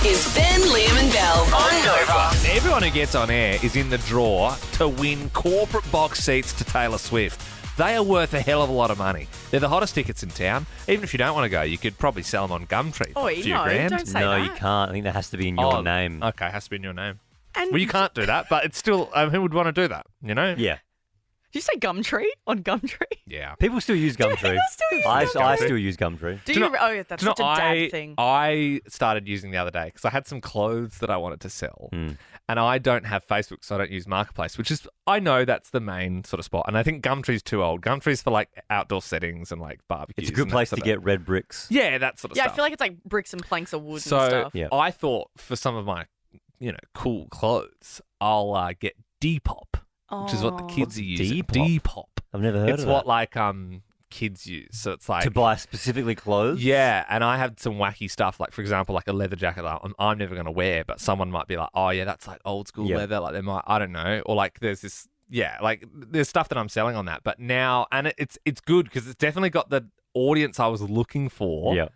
This is Ben, Liam and Belle on Nova. Everyone who gets on air is in the draw to win corporate box seats to Taylor Swift. They are worth a hell of a lot of money. They're the hottest tickets in town. Even if you don't want to go, you could probably sell them on Gumtree for a few grand. Don't say No, that. you can't. I think that has to be in your name. Okay, it has to be in your name. And Well, you can't do that, but it's still, who would want to do that, you know? Yeah. Did you say Gumtree on Gumtree? Yeah. People still use Gumtree. People still use I Gumtree? still use Gumtree. Do you? Oh, yeah, that's such a dad thing. I started using the other day because I had some clothes that I wanted to sell. And I don't have Facebook, so I don't use Marketplace, which is, I know that's the main sort of spot. And I think Gumtree's too old. Gumtree's for like outdoor settings and like barbecues. It's a good and place that to sort get red bricks. Yeah, that sort of Yeah, stuff. I feel like it's like bricks and planks of wood and So stuff. Yeah. I thought for some of my, cool clothes, I'll get Depop, which is what the kids are using. Depop? I've never heard It's of what that. like kids use. So it's like To buy specifically clothes? Yeah, and I had some wacky stuff, like for example, like a leather jacket that I'm never going to wear, but someone might be like, oh yeah, that's like old school leather. Like they might, I don't know, or like there's this, like there's stuff that I'm selling on that. But now, and it's good because it's definitely got the audience I was looking for. Yeah.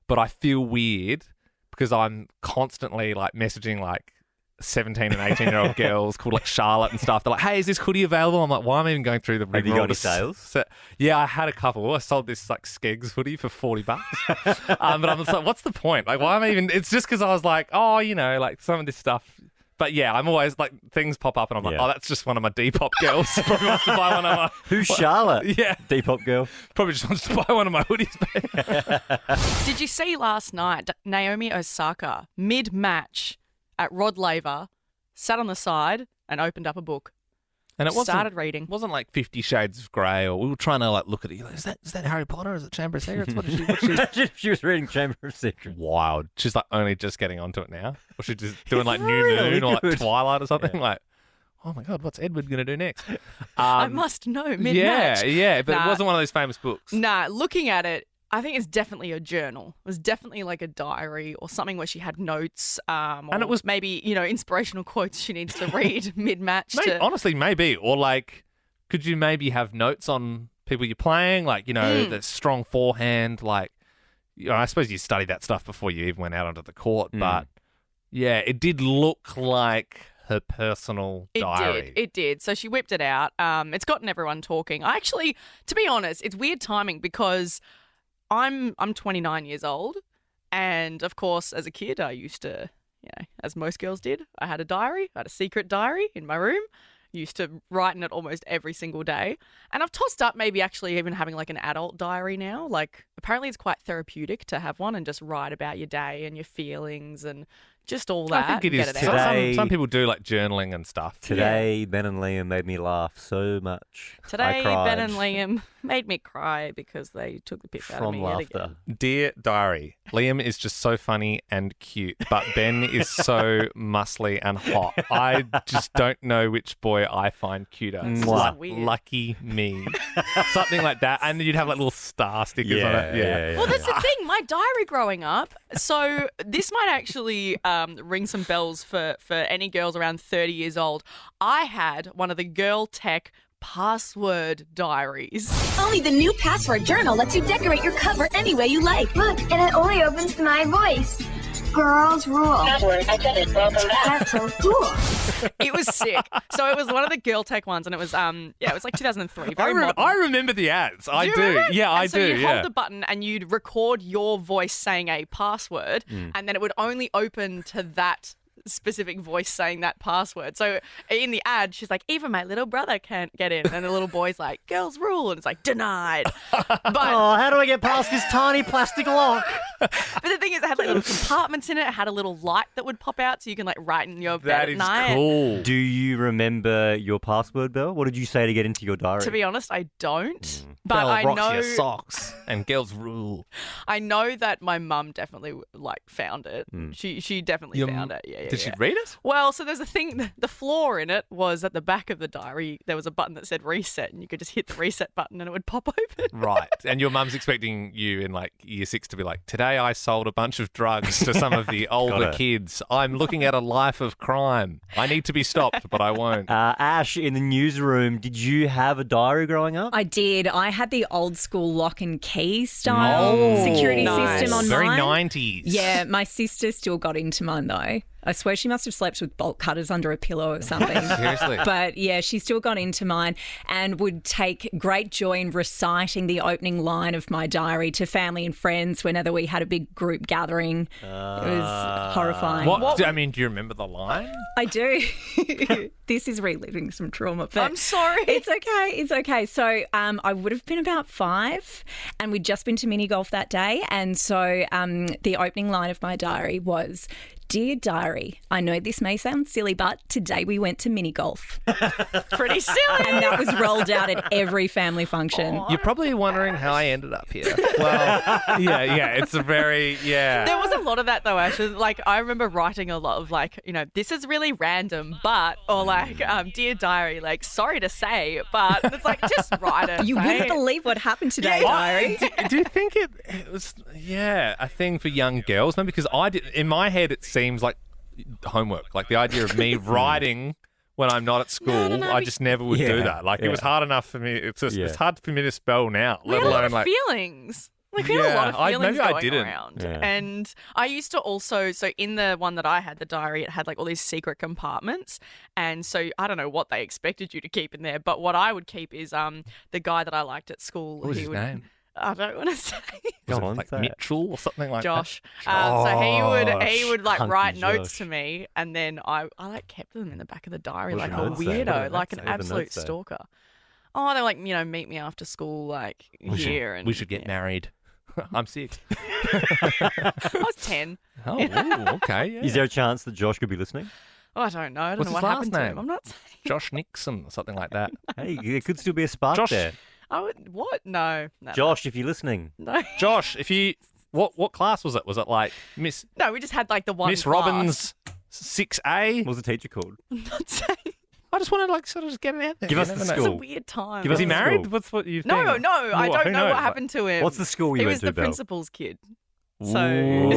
But I feel weird because I'm constantly like messaging like 17 and 18-year-old girls called like Charlotte and stuff. They're like, hey, is this hoodie available? I'm like, why am I even going through the Have you rigmarole got any to sales? Yeah, I had a couple. I sold this like Skeggs hoodie for $40. But I'm just like, what's the point? Like, why am I even... It's just because I was like, like some of this stuff... But yeah, I'm always like, things pop up and I'm like, that's just one of my Depop girls. Probably wants to buy one of my... Who's Charlotte? Yeah. Depop girl. Probably just wants to buy one of my hoodies. Did you see last night Naomi Osaka mid-match at Rod Laver sat on the side and opened up a book. And it started reading. It wasn't like 50 Shades of Grey, or we were trying to like look at it. Like, is that Harry Potter? Is it Chamber of Secrets? What is she? Imagine if she was reading Chamber of Secrets. Wild. She's like only just getting onto it now. Or she's just doing like New really Moon or like good. Twilight or something. Like, oh my God, what's Edward going to do next? I must know mid-match. Yeah, but Nah. it wasn't one of those famous books. Nah, looking at it, I think it's definitely a journal. It was definitely like a diary or something where she had notes. And it was maybe, inspirational quotes she needs to read mid-match. Honestly, maybe. Or like, could you maybe have notes on people you're playing? Like, the strong forehand. Like, I suppose you studied that stuff before you even went out onto the court. But yeah, it did look like her personal diary. It did. So she whipped it out. It's gotten everyone talking. I actually, to be honest, it's weird timing because I'm 29 years old, and of course, as a kid, I used to, as most girls did, I had a diary. I had a secret diary in my room. Used to write in it almost every single day. And I've tossed up maybe actually even having like an adult diary now. Like apparently it's quite therapeutic to have one and just write about your day and your feelings and just all that. I think it is. and get it out. Today- Some people do like journaling and stuff. Today, Ben and Liam made me laugh so much. Today, I cried Ben and Liam made me cry because they took the piss out of from me yet laughter. again. Dear diary, Liam is just so funny and cute, but Ben is so muscly and hot. I just don't know which boy I find cuter. That's Mwah. just weird. Lucky me. Something like that. And you'd have like little star stickers on it. Yeah. Well, that's the thing. My diary growing up. So this might actually ring some bells for any girls around 30 years old. I had one of the girl tech password diaries. Only the new password journal lets you decorate your cover any way you like. Look, and it only opens to my voice. Girls rule. Password accepted. Welcome back. That's so cool. It was sick. So it was one of the girl tech ones, and it was it was like 2003. Very modern. I remember the ads. I you do. remember? Yeah, And I so do. you'd Yeah. hold the button and you'd record your voice saying a password, and then it would only open to that specific voice saying that password. So in the ad, she's like, even my little brother can't get in. And the little boy's like, girls rule. And it's like, denied. But how do I get past this tiny plastic lock? But the thing is, it had like little compartments in it. It had a little light that would pop out so you can like write in your bed That at is night. cool. Do you remember your password, Belle? What did you say to get into your diary? To be honest, I don't. But Belle I rocks know your socks and girls rule. I know that my mum definitely like found it. She definitely found it. Yeah. Did Did she read it? Well, so there's a thing, the flaw in it was at the back of the diary, there was a button that said reset, and you could just hit the reset button and it would pop open. Right. And your mum's expecting you in like year 6 to be like, today I sold a bunch of drugs to some of the older kids. I'm looking at a life of crime. I need to be stopped, but I won't. Ash, in the newsroom, did you have a diary growing up? I did. I had the old school lock and key style security system on Very mine. 90s. Yeah, my sister still got into mine though. I swear she must have slept with bolt cutters under a pillow or something. Seriously. But yeah, she still got into mine and would take great joy in reciting the opening line of my diary to family and friends whenever we had a big group gathering. It was horrifying. I mean, do you remember the line? I do. This is reliving some trauma. But I'm sorry. It's okay. It's okay. So I would have been about 5 and we'd just been to mini golf that day. And so the opening line of my diary was, "Dear diary, I know this may sound silly, but today we went to mini golf." Pretty silly. And that was rolled out at every family function. You're probably wondering how I ended up here. Well, yeah, it's a very, There was a lot of that though, Ash. Like, I remember writing a lot of like, this is really random, but, or like, dear diary, like, sorry to say, but it's like, just write it. You mate. wouldn't believe what happened today, diary. Do you think it was, a thing for young girls? Maybe because I did, in my head, it seems like homework. Like the idea of me writing when I'm not at school, I just never would do that. Like it was hard enough for me. It's just it's hard for me to spell now, We let had a lot alone of like feelings. Like, we had a lot of feelings maybe going I didn't. around. Yeah. And I used to also, so in the one that I had, the diary, it had like all these secret compartments. And so I don't know what they expected you to keep in there, but what I would keep is the guy that I liked at school. What was his name? I don't want to say. Was Go it on, like say it. Mitchell or something like Josh. that? So he would like Hunky write notes Josh. to me, and then I like kept them in the back of the diary What like did a the notes say? What did weirdo, the like notes an say? What did the absolute notes say? stalker. Oh, they're like, meet me after school, like here, and We should get married. I'm 6. I was 10. Oh, ooh, okay. Yeah. Is there a chance that Josh could be listening? Oh, I don't know. I don't What's know his what last happened to name? him. I'm not saying. Josh Nixon or something like that. Hey, there could still be a spark Josh. there. I would. What? No. Josh, if you're listening. No. Josh, if you what class was it? Was it like Miss No, we just had like the one. Miss class. Robbins 6A? What was the teacher called? I'm not saying. I just wanted to like sort of just get it out there. Give You us the never know. It was a School. weird time. Give Was us he the married? school. What's what you No, think? no. I Who don't know knows? what happened to him. What's the school you He went was to, the Belle? principal's kid. So Ooh. aimed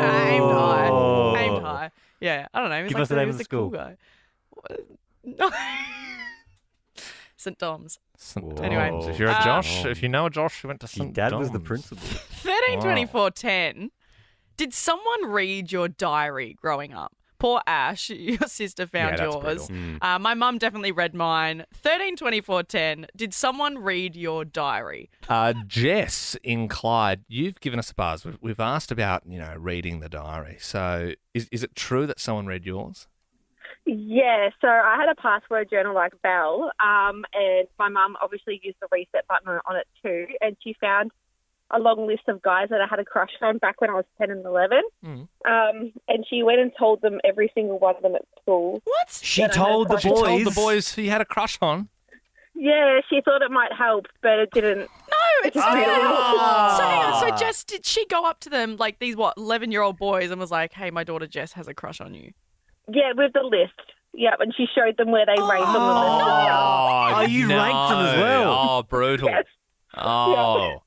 high. Oh. Aimed high. Yeah, I don't know. He was Give like us the name he of was the a cool school. guy. No. St. Dom's. St. Anyway. Dom's. If you're a Josh, if you know a Josh who went to Your St. dad was the Dom's. principal. 13, 24, 10. Did someone read your diary growing up? Poor Ash, your sister found Yeah, that's yours. brutal. My mum definitely read mine. 13, 24, 10. Did someone read your diary? Jess in Clyde, you've given us a buzz. We've asked about, reading the diary. So is it true that someone read yours? Yeah, so I had a password journal like Belle, and my mum obviously used the reset button on it too, and she found a long list of guys that I had a crush on back when I was 10 and 11, and she went and told them every single one of them at school. What? She told the She told boys. the boys who you had a crush on. Yeah, she thought it might help, but it didn't. No, it's really- So hang on. So Jess, did she go up to them, like these, 11-year-old boys, and was like, hey, my daughter Jess has a crush on you? Yeah, with the list. Yeah, and she showed them where they ranked on the list. Oh, you ranked them as well. Oh, brutal. Yes. Oh.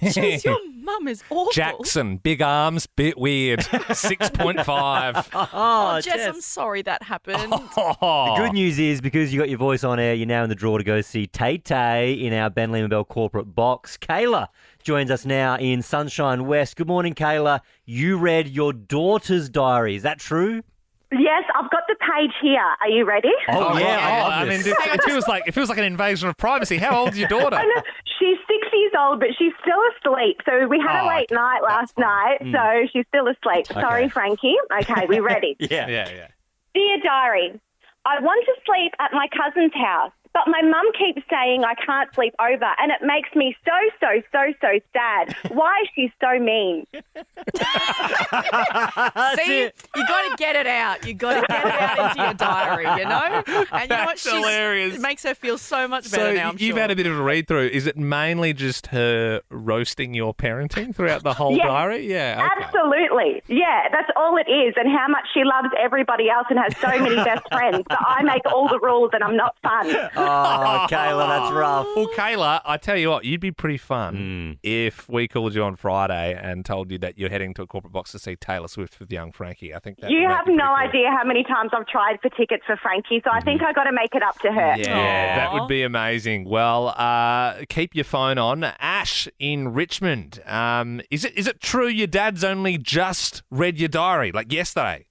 Jeez, your mum is awful. Jackson, big arms, bit weird. 6.5. Oh, Jess, I'm sorry that happened. The good news is, because you got your voice on air, you're now in the draw to go see Tay-Tay in our Ben Lehman Bell corporate box. Kayla joins us now in Sunshine West. Good morning, Kayla. You read your daughter's diary. Is that true? Yes, I've got the page here. Are you ready? Oh, yeah. I love I mean, this. it feels like an invasion of privacy. How old's your daughter? I know. She's 6 years old, but she's still asleep. So we had a late night last night, so she's still asleep. Sorry, Frankie. Okay, we ready? Yeah. Yeah. Dear Diary, I want to sleep at my cousin's house, but my mum keeps saying I can't sleep over, and it makes me so sad. Why is she so mean? See, you got to get it out. You got to get it out into your diary, you know? And you know what? That's hilarious. It makes her feel so much better now, I'm you've sure. had a bit of a read through. Is it mainly just her roasting your parenting throughout the whole Yes. diary? Yeah. Okay. Absolutely. Yeah, that's all it is, and how much she loves everybody else and has so many best friends. But I make all the rules and I'm not fun. Oh, Kayla, that's rough. Well, Kayla, I tell you what, you'd be pretty fun Mm. if we called you on Friday and told you that you're heading to a corporate box to see Taylor Swift with young Frankie. I think that You might have be no pretty cool. idea how many times I've tried for tickets for Frankie, so I think I got to make it up to her. Yeah, that Aw. would be amazing. Well, keep your phone on. Ash in Richmond. Is it true your dad's only just read your diary, like yesterday?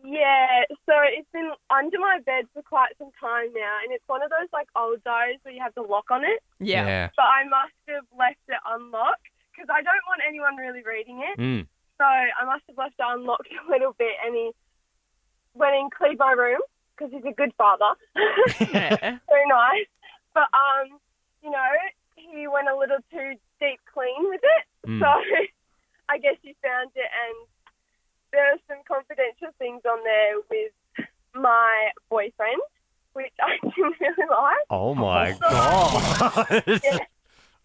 Yeah, so it's been under my bed for quite some time now, and it's one of those like old diaries where you have the lock on it. Yeah. But I must have left it unlocked because I don't want anyone really reading it. Mm. So I must have left it unlocked a little bit, and he went and cleaned my room because he's a good father. Yeah. Very nice. But you know, he went a little too deep clean with it. Mm. So I guess he found it, and there are some confidential things on there with my boyfriend, which I didn't really like. Oh, my God.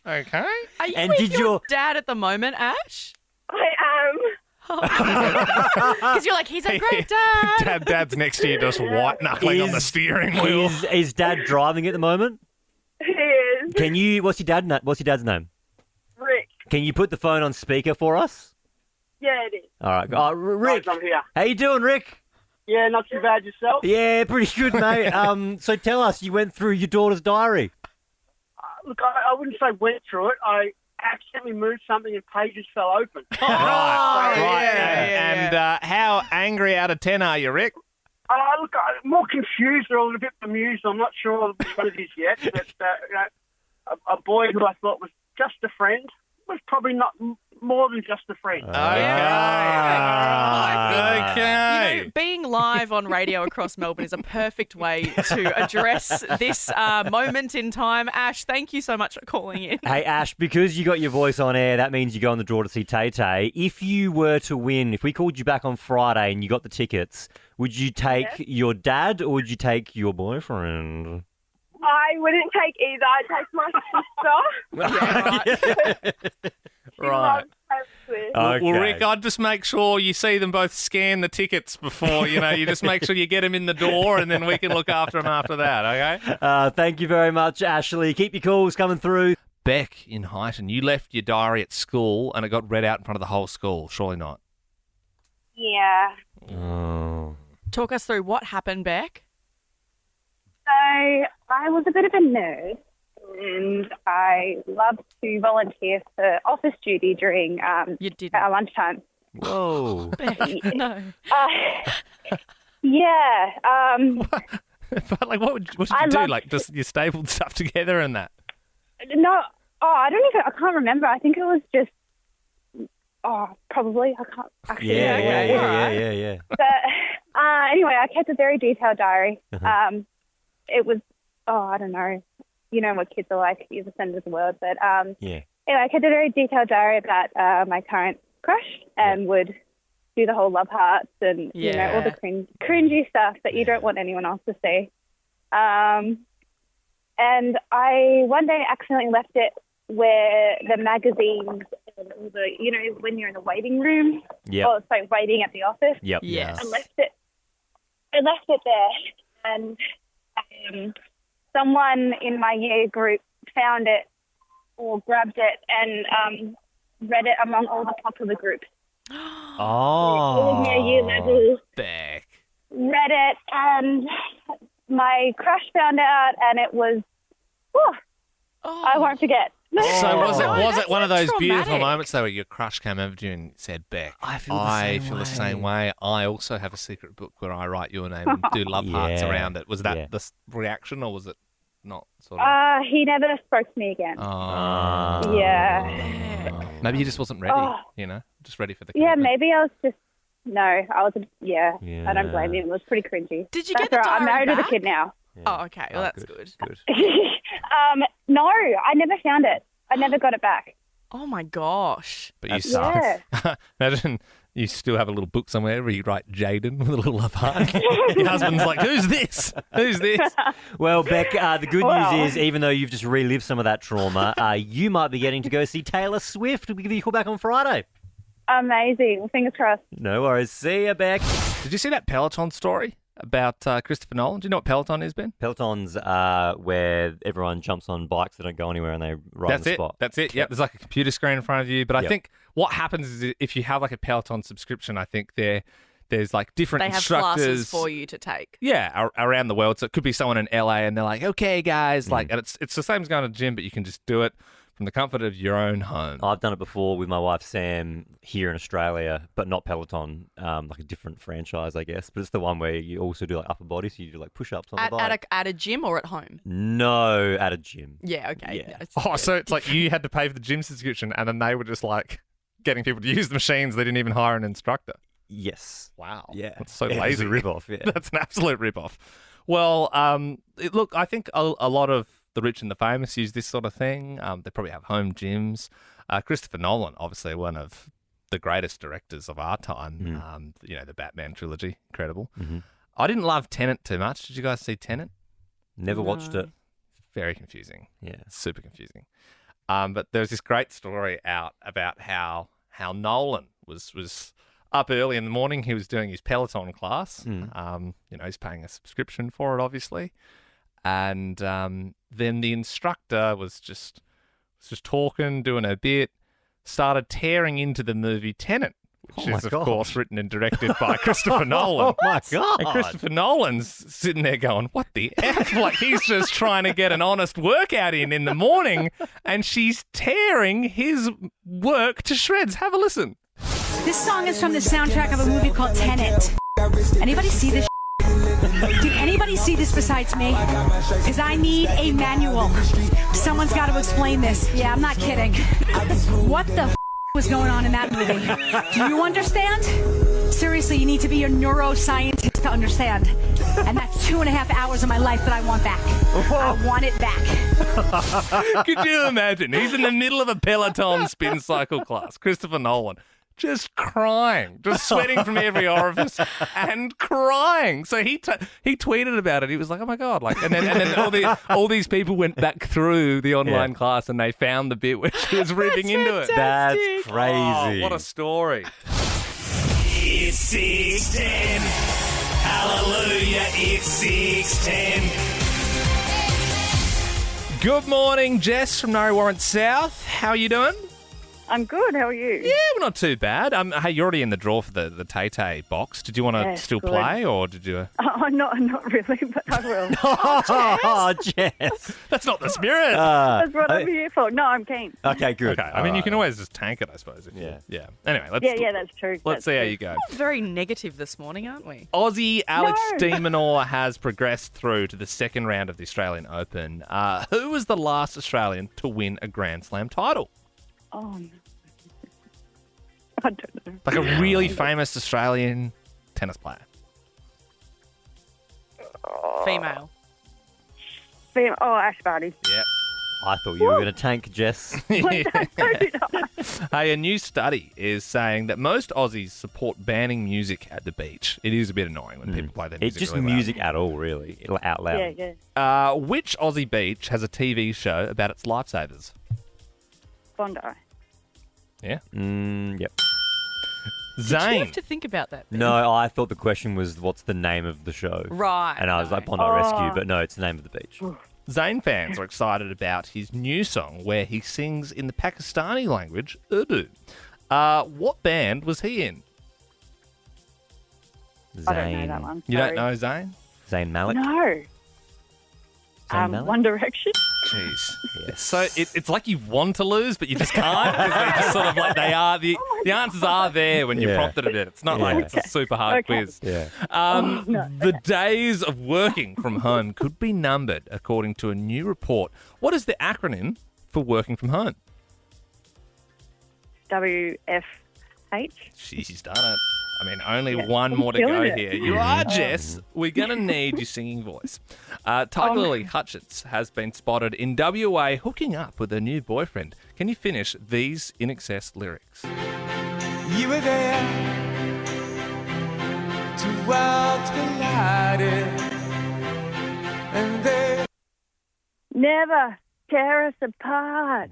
Okay. Are you And with did your your- dad at the moment, Ash? I Because you're like, he's a great dad. Dad's next to you just white knuckling on the steering wheel. Is Dad driving at the moment? he is. Can you? What's your dad's name? Rick. Can you put the phone on speaker for us? Yeah, it is. All right. Rick, I'm here. how you doing, Rick? Yeah, not too bad yourself. Yeah, pretty good, mate. So tell us, you went through your daughter's diary. Look, I wouldn't say went through it. I accidentally moved something and pages fell open. Right. yeah. And how angry out of 10 are you, Rick? Look, I'm more confused or a little bit bemused. I'm not sure which one it is yet. But, you know, a boy who I thought was just a friend was probably not more than just a friend. Okay. You know, being live on radio across Melbourne is a perfect way to address this moment in time. Ash, thank you so much for calling in. Hey, Ash, because you got your voice on air, that means you go on the draw to see Tay-Tay. If you were to win, if we called you back on Friday and you got the tickets, would you take your dad or would you take your boyfriend? I wouldn't take either. I'd take my sister. She loves Taylor Swift. Well, Rick, I'd just make sure you see them both scan the tickets before, you just make sure you get them in the door and then we can look after them after that, okay? Thank you very much, Ashley. Keep your calls coming through. Beck in Highton, you left your diary at school and it got read out in front of the whole school. Surely not. Yeah. Oh. Talk us through what happened, Beck. So I was a bit of a nerd, and I loved to volunteer for office duty during You didn't. our lunchtime. Whoa. Beck, no. Yeah. But what did you I do? love- Like just you stapled stuff together and that? No. Oh, I can't remember. I think it was just. Oh, probably. I can't actually. Yeah. But anyway, I kept a very detailed diary. Uh-huh. It was, I don't know. You know what kids are like. You're the centre of the world. But Yeah. anyway, I kept a very detailed diary about my current crush and would do the whole love hearts and, you know, all the cringy stuff that you don't want anyone else to see. And I one day accidentally left it where the magazines and all the, you know, when you're in the waiting room, Yep. or sorry, waiting at the office. Yep. Yes. I left it there, and someone in my year group found it or grabbed it and read it among all the popular groups. All of my year level Beck. read it, and my crush found out, and it was, I won't forget. So was that's it one of those beautiful traumatic. moments though where your crush came over to you and said, Beck, I feel the same way. I also have a secret book where I write your name and do love hearts Yeah. around it. Was that Yeah. the reaction or was it not sort of? He never spoke to me again. Oh. Yeah. Maybe he just wasn't ready, Oh. just ready for the Yeah, commitment. maybe I was just, no, I was, I don't blame Yeah. him. It was pretty cringy. Did you That's get the all right. I'm diary married with back? a kid now. Oh, okay. Well, that's good. Good. No, I never found it. I never got it back. Oh, my gosh. But you That suck. Yeah. Imagine You still have a little book somewhere where you write Jaden with a little love heart. Your husband's like, who's this? Who's this? Well, Beck, the good news is, even though you've just relived some of that trauma, you might be getting to go see Taylor Swift. We'll give you a call back on Friday. Amazing. Fingers crossed. No worries. See ya, Beck. Did you see that Peloton story about Christopher Nolan? Do you know what Peloton is, Ben? Peloton's where everyone jumps on bikes that don't go anywhere and they ride on the spot. That's it. Yep. There's like a computer screen in front of you. But I think what happens is if you have like a Peloton subscription, I think there's like different They have instructors classes for you to take. Yeah, around the world. So it could be someone in LA and they're like, okay, guys, like, and it's the same as going to the gym, but you can just do it from the comfort of your own home. I've done it before with my wife Sam here in Australia, but not Peloton, like a different franchise, I guess. But it's the one where you also do like upper body, so you do like push-ups on the bike. At a gym or at home? No, at a gym. Yeah, okay. Yeah. So it's like you had to pay for the gym subscription and then they were just like getting people to use the machines. They didn't even hire an instructor. Yes. Wow. Yeah. That's so It's lazy. a rip-off, yeah. That's an absolute rip-off. Well, look, I think a lot of the rich and the famous use this sort of thing. They probably have home gyms. Christopher Nolan, obviously one of the greatest directors of our time. The Batman trilogy, incredible. Mm-hmm. I didn't love Tenet too much. Did you guys see Tenet? Never watched it. Very confusing. Yeah. Super confusing. But there was this great story out about how Nolan was up early in the morning. He was doing his Peloton class. He's paying a subscription for it, obviously. And then the instructor was just talking, doing a bit, started tearing into the movie Tenet, which is, of course, written and directed by Christopher Nolan. Oh, my God. And Christopher Nolan's sitting there going, what the F? Like, he's just trying to get an honest workout in the morning, and she's tearing his work to shreds. Have a listen. This song is from the soundtrack of a movie called Tenet. Anybody see this? Did anybody see this besides me? Because I need a manual. Someone's got to explain this. Yeah, I'm not kidding. What the was going on in that movie? Do you understand? Seriously, you need to be a neuroscientist to understand. And that's 2.5 hours of my life that I want back. I want it back. Could you imagine? He's in the middle of a Peloton spin cycle class. Christopher Nolan. Just crying, just sweating from every orifice and crying. So he tweeted about it. He was like, "Oh my God!" Like, and then all these people went back through the online class and they found the bit where she was ripping into it. That's crazy. Oh, what a story! It's 6:10. Hallelujah! It's 6:10. Good morning, Jess from Murray Warren South. How are you doing? I'm good. How are you? Yeah, we're not too bad. Hey, you're already in the draw for the Tay-Tay box. Did you want to still good. play, or did you? Oh, not really, but I will. Oh, Jess. That's not the spirit. That's what I'm here for. No, I'm keen. Okay, good. Okay, I mean, you can always just tank it, I suppose. Yeah. Yeah. Anyway, let's That's true. let's see how you go. Very negative this morning, aren't we? Aussie Alex de Minaur has progressed through to the second round of the Australian Open. Who was the last Australian to win a Grand Slam title? Oh, no. I don't know. Like a really famous Australian tennis player. Female. Oh, Ash Barty. Yep. I thought you were going to tank, Jess. Hey, a new study is saying that most Aussies support banning music at the beach. It is a bit annoying when people play their music. It's just really loud. music at all, really, out loud. Yeah. Which Aussie beach has a TV show about its lifesavers? Bondi. Yeah. Yep. Did you Zane. have to think about that? Ben? No, I thought the question was, what's the name of the show? Right. And I was like, Bondi Oh. Rescue, but no, it's the name of the beach. Zane fans are excited about his new song where he sings in the Pakistani language, Urdu. What band was he in? Zayn. I don't know that one. You Sorry. don't know Zane? Zayn Malik? No. Zayn Malik? One Direction. Jeez. It's so it's like you want to lose, but you just can't. 'Cause they're just sort of like they are the answers are there when you Yeah. prompted a bit. It's not like it's a super hard quiz. Yeah. The days of working from home could be numbered, according to a new report. What is the acronym for working from home? WFH. She's done it. I mean, only one more to go killing it. here. You are, Jess. We're going to need your singing voice. Tiger Lily Hutchins has been spotted in WA hooking up with her new boyfriend. Can you finish these in excess lyrics? You were there united. And they Never tear us apart.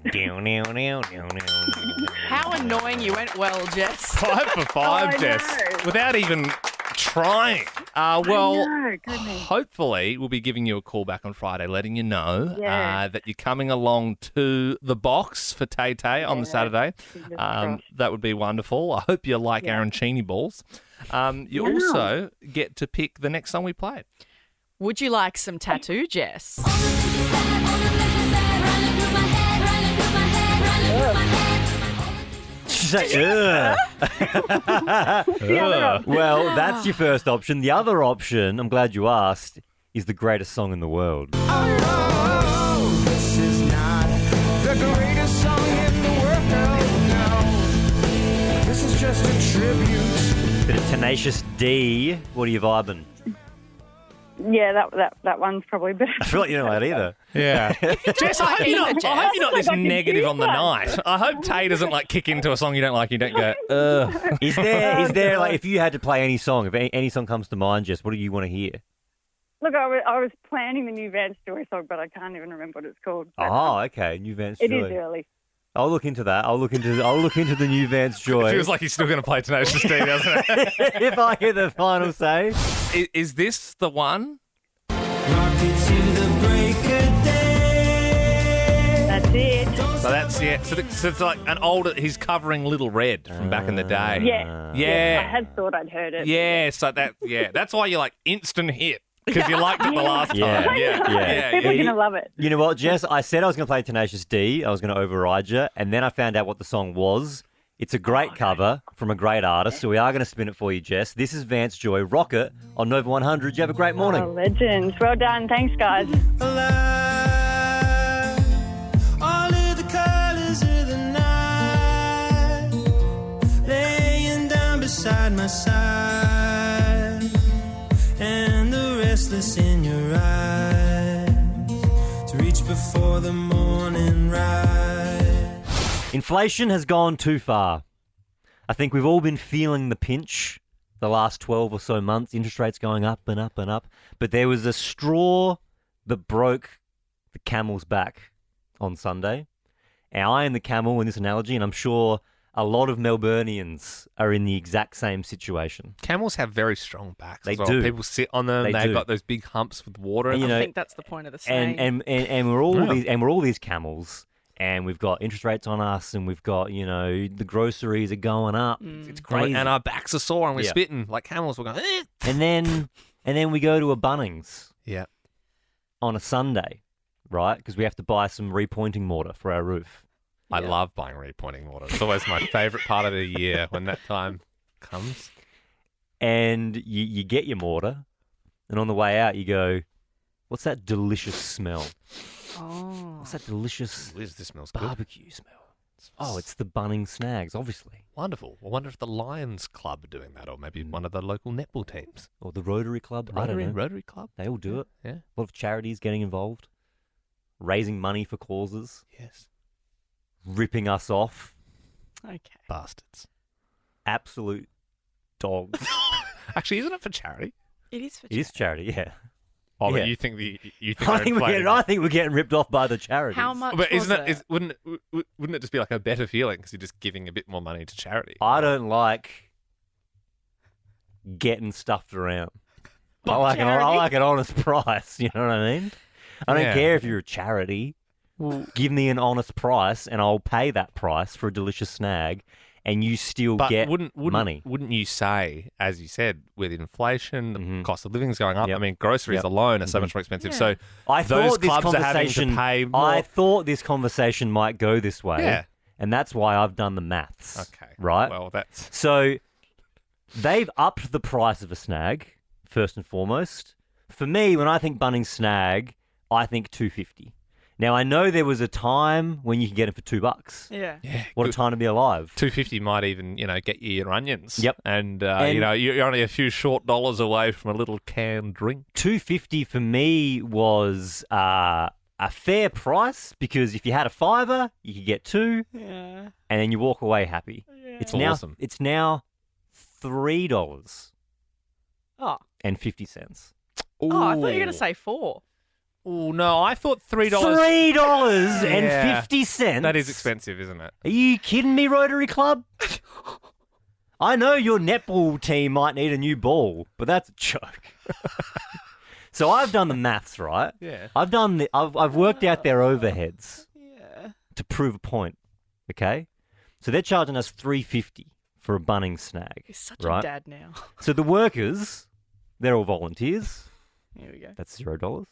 How annoying you went well, Jess. 5 for 5, I Jess. know. Without even trying. Well, know, goodness. hopefully we'll be giving you a call back on Friday letting you know Yeah. that you're coming along to the box for Tay Tay on the Saturday. Fingers crossed. That would be wonderful. I hope you like arancini balls. You also get to pick the next song we play. Would you like some tattoo, Jess? She's like, ugh. Well, that's your first option. The other option, I'm glad you asked, is the greatest song in the world. oh, this is not the greatest song in the world. No, this is just a tribute. Bit of Tenacious D. What are you vibing? Yeah, that one's probably better. I feel like you don't like it either. Yeah. Jess, I hope you're not, I hope you're not this Like I can negative choose on the one. night. I hope Tay doesn't like kick into a song you don't like. You don't go, ugh. Is there like, if you had to play any song, if any song comes to mind, Jess, what do you want to hear? Look, I was planning the new Vance Joy song, but I can't even remember what it's called. But, Oh, okay. New Vance it Joy. is early. I'll look into that. I'll look into the new Vance Joy. Feels like he's still going to play Tenacious D, doesn't it? If I get the final say. Is this the one? Rocket to the break of day. That's it. So that's, yeah. So it's like an older, he's covering Little Red from back in the day. Yeah. Yeah. I had thought I'd heard it. Yeah, so that's why you're like instant hit. Because you liked it the last time. Yeah, Yeah. People are going to love it. You know what, Jess? I said I was going to play Tenacious D. I was going to override you, and then I found out what the song was. It's a great cover from a great artist, so we are going to spin it for you, Jess. This is Vance Joy, Rocket on Nova 100. You have a great morning. Oh, legends. Well done. Thanks, guys. Alive. All of the colors of the night, laying down beside my side, and the restless in your eyes to reach before the morning rise. Inflation has gone too far. I think we've all been feeling the pinch the last 12 or so months. Interest rates going up and up and up. But there was a straw that broke the camel's back on Sunday. And I am the camel in this analogy, and I'm sure a lot of Melburnians are in the exact same situation. Camels have very strong backs. They as well. do. People sit on them. They They've do. got those big humps with water in And, you them. know, I think that's the point of the saying. and we're all Yeah. these and we're all these camels, and we've got interest rates on us, and we've got, you know, the groceries are going up. It's crazy. And our backs are sore and we're Yeah. spitting like camels. We're going, eh. and then we go to a Bunnings Yeah. on a Sunday, right? Because we have to buy some repointing mortar for our roof. I love buying repointing mortar. It's always my favourite part of the year when that time comes. And you get your mortar, and on the way out you go, what's that delicious smell? Oh. What's that delicious Liz, this smells good. barbecue smell? Oh, it's the Bunnings snags, obviously. Wonderful. I wonder if the Lions Club are doing that, or maybe one of the local netball teams. Or the Rotary Club. I don't know. Rotary Club. They all do it. Yeah. A lot of charities getting involved, raising money for causes, Yes. ripping us off. Okay. Bastards. Absolute dogs. Actually, isn't it for charity? It is for It is charity, yeah. Oh, Yeah. but you think I think we're getting ripped off by the charities. How much But was isn't it? it? Wouldn't it just be like a better feeling because you're just giving a bit more money to charity? I don't like getting stuffed around. I like an honest price. You know what I mean? I don't Yeah. care if you're a charity. Give me an honest price, and I'll pay that price for a delicious snag, and you still But get wouldn't money. Wouldn't you say, as you said, with inflation, the Mhm. cost of living's going up? Yep. I mean, groceries Yep. alone are so much more expensive. Yeah. So I those thought this clubs are having to conversation. pay more. I thought this conversation might go this way, Yeah. and that's why I've done the maths. Okay. right? Well, that's So they've upped the price of a snag first and foremost. For me, when I think Bunnings snag, I think $2.50. Now I know there was a time when you could get it for $2. Yeah. What a time to be alive. $2.50 might even get you your onions. Yep. And, And- you're only a few short dollars away from a little canned drink. $2.50 for me was a fair price, because if you had a fiver, you could get two, Yeah. and then you walk away happy. It's now awesome. $3.50. Oh. Oh, I thought you were going to say 4. Oh, no, I thought $3. $3.50. That is expensive, isn't it? Are you kidding me, Rotary Club? I know your netball team might need a new ball, but that's a joke. So I've done the maths, right? Yeah. I've worked out their overheads Yeah. to prove a point. Okay, so they're charging us $3.50 for a Bunnings snag. He's such right? a dad now. So the workers, they're all volunteers. Here we go. That's $0.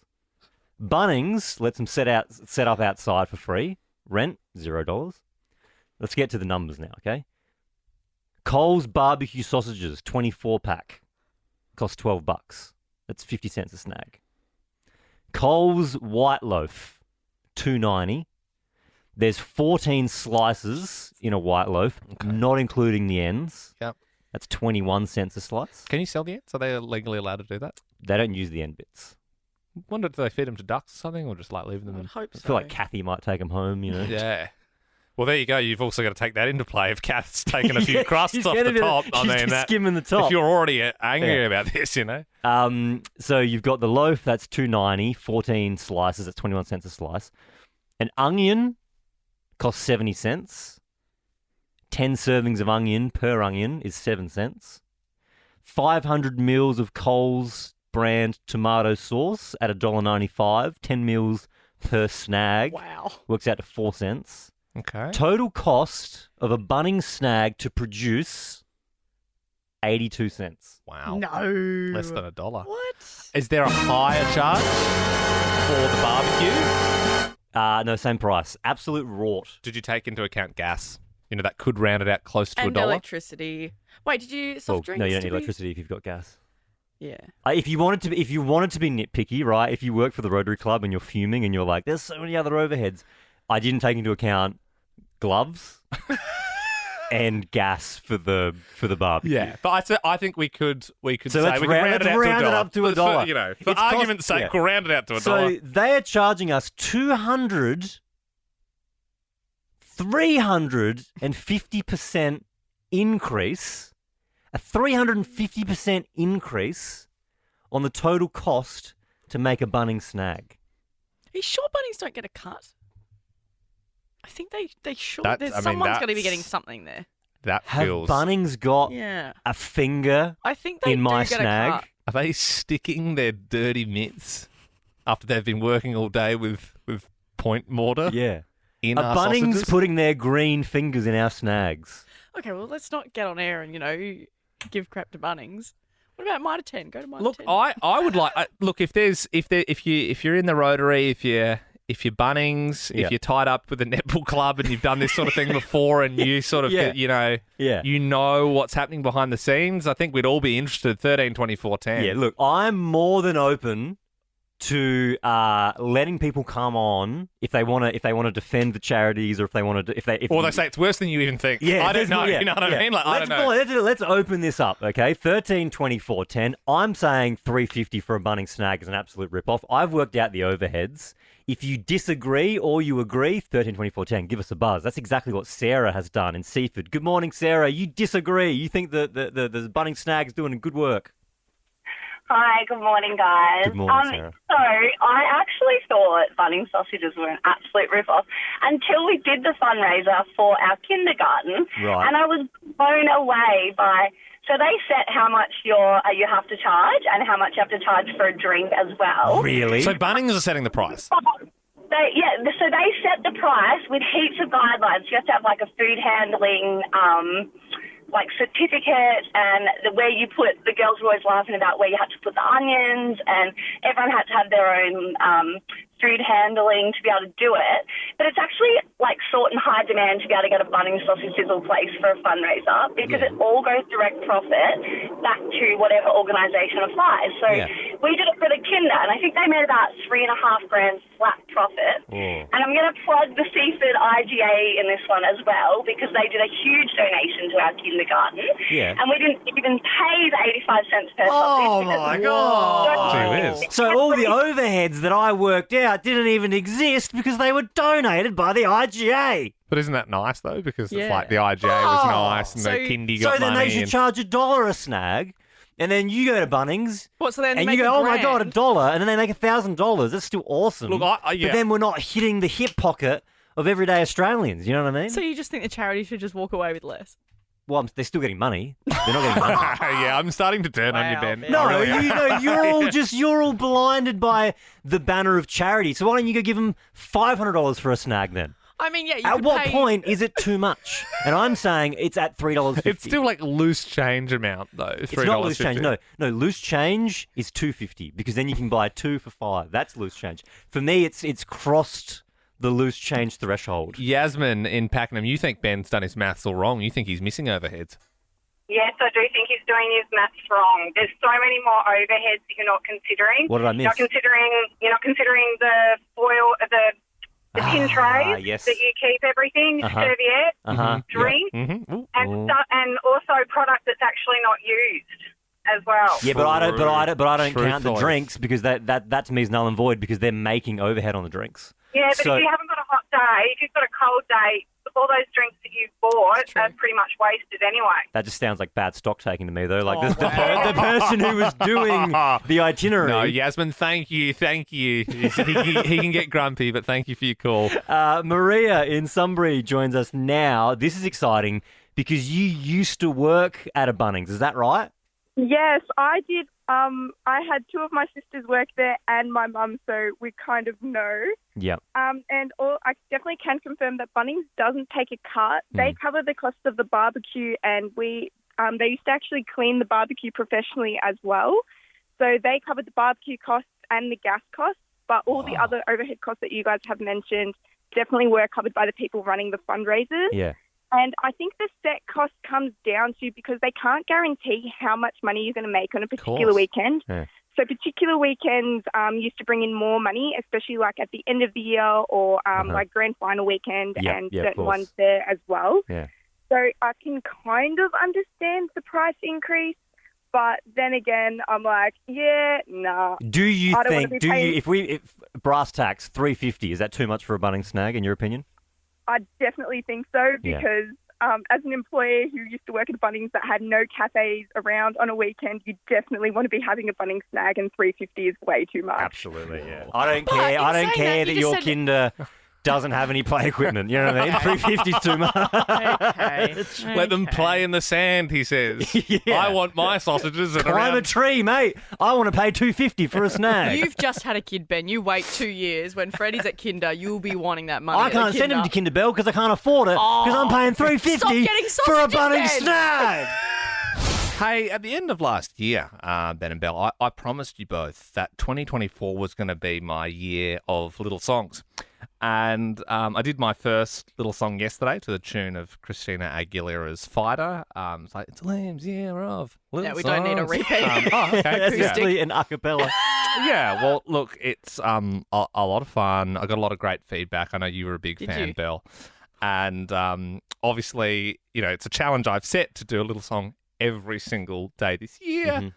Bunnings lets them set up outside for free. Rent $0. Let's get to the numbers now, okay? Coles barbecue sausages, 24-pack, cost $12. That's 50 cents a snag. Coles white loaf, $2.90. There's 14 slices in a white loaf, not including the ends. Yep. That's 21 cents a slice. Can you sell the ends? Are they legally allowed to do that? They don't use the end bits. Wonder, do they feed them to ducks or something, or just like leave them I in? hope I so. feel like Kathy might take them home, you know. Yeah. Well, there you go. You've also got to take that into play. If Kath's taking a few crusts she's off gonna the be- top, she's just skimming the top. If you're already angry Yeah. about this, you know. So you've got the loaf, that's $2.90, 14 slices, that's 21 cents a slice. An onion costs 70 cents. 10 servings of onion per onion is 7 cents. 500 mils of Coles brand tomato sauce at $1.95. 10 mils per snag. Wow. Works out to 4 cents. Okay. Total cost of a Bunnings snag to produce 82 cents. Wow. No. Less than $1. What? Is there a higher charge for the barbecue? No, same price. Absolute rort. Did you take into account gas? You know, that could round it out close to And $1. electricity. Wait, did you soft drinks? No, you don't did need we- electricity if you've got gas. Yeah. If you wanted to be nitpicky, right? If you work for the Rotary Club and you're fuming and you're like, there's so many other overheads, I didn't take into account gloves and gas for the barbecue. Yeah, but I think we could So say let's we could round it up to $1. $1. For, you know, for It's cost- argument's sake, yeah. we'll round it out to $1. So they are charging us 350% increase, a 350% increase on the total cost to make a Bunnings snag. Are you sure bunnies don't get a cut? I think they should. That's- I mean, Someone's got to be that's- getting something there. that Have feels. Bunnings got Yeah. a finger I think they in my do get snag? a cut. Are they sticking their dirty mitts after they've been working all day with point mortar Yeah. in Are our Bunnings sausages? putting their green fingers in our snags? Okay, well, let's not get on air and, give crap to Bunnings. What about Mitre 10? Go to Mitre Look, 10. I would like look if you're in the Rotary, if you're Bunnings, Yeah. if you're tied up with a netball club and you've done this sort of thing before, and you sort of Yeah. Yeah. you know what's happening behind the scenes, I think we'd all be interested. 13, 24, 10. Yeah, look, I'm more than open to letting people come on if they want to defend the charities, or if they want to Or they say it's worse than you even think. Yeah, I don't there's know. more- yeah, You know what yeah. I mean? Like, I don't know. Let's open this up, okay? 13, 24, 10. I'm saying $3.50 for a Bunnings snag is an absolute rip-off. I've worked out the overheads. If you disagree or you agree, 13, 24, 10, give us a buzz. That's exactly what Sarah has done in Seaford. Good morning, Sarah. You disagree. You think the Bunnings snag's doing good work. Hi, good morning, guys. Good morning, Sarah. So I actually thought Bunnings sausages were an absolute rip-off until we did the fundraiser for our kindergarten. Right. And I was blown away by... So they set how much you have to charge and how much you have to charge for a drink as well. Really? So Bunnings are setting the price. So they set the price with heaps of guidelines. You have to have like a food handling certificate, and where you put, the girls were always laughing about where you had to put the onions, and everyone had to have their own food handling to be able to do it. But it's actually like sought in high demand to be able to get a Bunnings sausage sizzle place for a fundraiser, because it all goes direct profit back to whatever organisation applies. So we did it for the kinder, and I think they made about $3,500 flat profit. And I'm going to plug the Seaford IGA in this one as well, because they did a huge donation to our kindergarten. Yeah. And we didn't even pay the 85 cents per Oh, sausage. my God. Gee whiz. So all the overheads that I worked out didn't even exist because they were donated by the IGA. But isn't that nice though? Because Yeah. it's like the IGA was nice and So- the kindy So got then money. they should and- charge $1 a snag. And then you go to Bunnings. What, so then and make you go, a oh my God, grand? $1. And then they make $1,000. That's still awesome. Look, yeah. But then we're not hitting the hip pocket of everyday Australians. You know what I mean? So you just think the charity should just walk away with less? Well, they're still getting money. They're not getting money. Yeah, I'm starting to turn on you, Ben. Ben. No, I really am. you're all blinded by the banner of charity. So why don't you go give them $500 for a snag then? I mean, yeah. You At could what pay... point is it too much? And I'm saying it's at $3.50. It's still like loose change amount though. It's not loose change. No, loose change is $2.50 because then you can buy 2 for $5. That's loose change. For me, it's crossed the loose change threshold. Yasmin in Pakenham, you think Ben's done his maths all wrong. You think he's missing overheads. Yes, I do think he's doing his maths wrong. There's so many more overheads that you're not considering. What did I miss? You're not considering the foil, the tin trays yes. that you keep everything, serviettes, drinks, and also product that's actually not used as well. Yeah, but I don't True count the thoughts. drinks because that to me is null and void because they're making overhead on the drinks. Yeah, but So- if you haven't got a hot day, if you've got a cold day, all those drinks that you've bought true. are pretty much wasted anyway. That just sounds like bad stock taking to me, though. Like Oh, the person who was doing the itinerary. No, Yasmin, thank you. He can get grumpy, but thank you for your call. Maria in Sunbury joins us now. This is exciting because you used to work at a Bunnings. Is that right? Yes, I did. I had 2 of my sisters work there and my mum, so we kind of know. Yeah. I definitely can confirm that Bunnings doesn't take a cut. They cover the cost of the barbecue, and they used to actually clean the barbecue professionally as well. So they covered the barbecue costs and the gas costs, but all the other overhead costs that you guys have mentioned definitely were covered by the people running the fundraisers. Yeah. And I think the set cost comes down to because they can't guarantee how much money you're going to make on a particular weekend. Yeah. So particular weekends used to bring in more money, especially like at the end of the year or like grand final weekend and of certain course. ones there as well. Yeah. So I can kind of understand the price increase, but then again, I'm like, nah. Do you I don't wanna think? be paying- If brass tacks $3.50 is that too much for a Bunnings snag in your opinion? I definitely think so Yeah. because as an employee who used to work at Bunnings that had no cafes around on a weekend, you definitely want to be having a Bunnings snag, and $3.50 is way too much. Absolutely, yeah. I don't But care. in I don't saying care that, that you your just said- kinder doesn't have any play equipment. You know what I mean? $3.50 is too much. Okay. Let them play in the sand, he says. Yeah. I want my sausages and Climb a around. tree, mate. I want to pay $2.50 for a snag. You've just had a kid, Ben. You wait 2 years. When Freddie's at kinder, you'll be wanting that money. I at can't the send him to kinder. Kinder Bell because I can't afford it because I'm paying Stop $3.50 getting for a sausages Bunnings then. snag. Hey, at the end of last year, Ben and Belle, I promised you both that 2024 was going to be my year of little songs. And I did my first little song yesterday to the tune of Christina Aguilera's Fighter. It's like, it's Liam's year of little Yeah, we songs. don't need a repeat. Okay. Especially an a cappella. Yeah, well, look, it's a lot of fun. I got a lot of great feedback. I know you were a big fan, you? Belle. And obviously, it's a challenge I've set to do a little song every single day this year. Mm-hmm.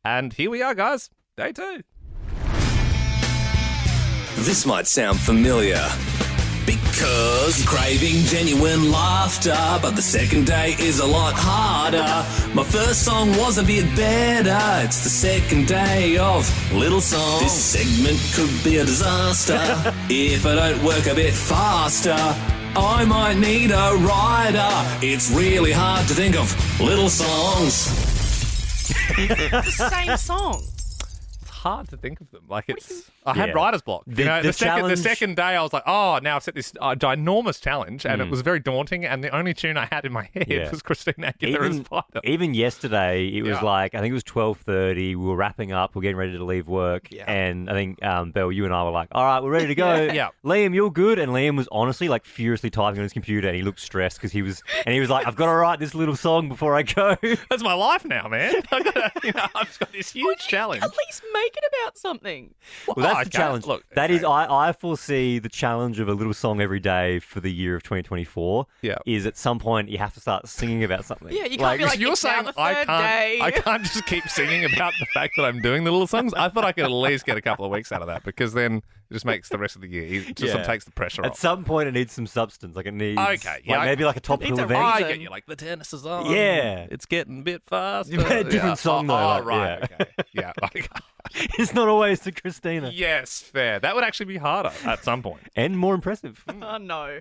And here we are, guys. Day 2. This might sound familiar because you're craving genuine laughter, but the second day is a lot harder. My first song was a bit better. It's the second day of Little Songs. This segment could be a disaster if I don't work a bit faster. I might need a rider. It's really hard to think of little songs. The same song. It's hard to think of them. Like, I had Yeah. writer's block. The the challenge- second day, I was like, oh, now I've set this ginormous challenge, and it was very daunting, and the only tune I had in my head Yeah. was Christina Aguilera's Fighter. Even yesterday, it was Yeah. like, I think it was 12:30. We were wrapping up. We're getting ready to leave work. Yeah. And I think, Belle, you and I were like, all right, we're ready to go. Yeah. Liam, you're good. And Liam was honestly like furiously typing on his computer and he looked stressed because he was like, I've got to write this little song before I go. That's my life now, man. I've got this huge challenge. At least make thinking about something. Well, that's okay. the challenge. Look, that is, I foresee the challenge of a little song every day for the year of 2024. Yeah. Is at some point you have to start singing about something. Yeah, you can't be like, You're it's now saying the third day. I can't just keep singing about the fact that I'm doing the little songs. I thought I could at least get a couple of weeks out of that because then it just makes the rest of the year. It just sort of takes the pressure At off. some point, it needs some substance. Like it needs, maybe like a topical needs a event. I reason. get you. Like the tennis is on. Yeah. It's getting a bit fast. You've had a different song, though. Oh, like, right. Okay. Yeah. It's not always to Christina. Yes, fair. That would actually be harder at some point. And more impressive. Oh, no.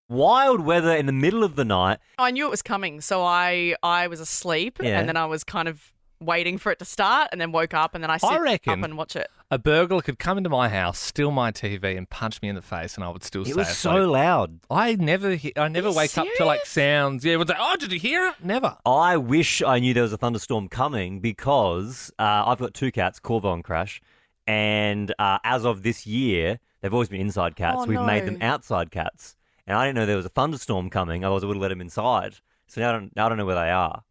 Wild weather in the middle of the night. I knew it was coming, so I was asleep, Yeah. and then I was kind of waiting for it to start, and then woke up, and then I sit reckon up and watch it. A burglar could come into my house, steal my TV, and punch me in the face, and I would still It stay was asleep. so loud. I never wake up to like sounds. Yeah, everyone's like, "Oh, did you hear it?" Never. I wish I knew there was a thunderstorm coming because I've got two cats, Corvo and Crash, and as of this year, they've always been inside cats. Oh, We've made no. them outside cats, and I didn't know there was a thunderstorm coming. Otherwise, I would have let them inside. So now I don't know where they are.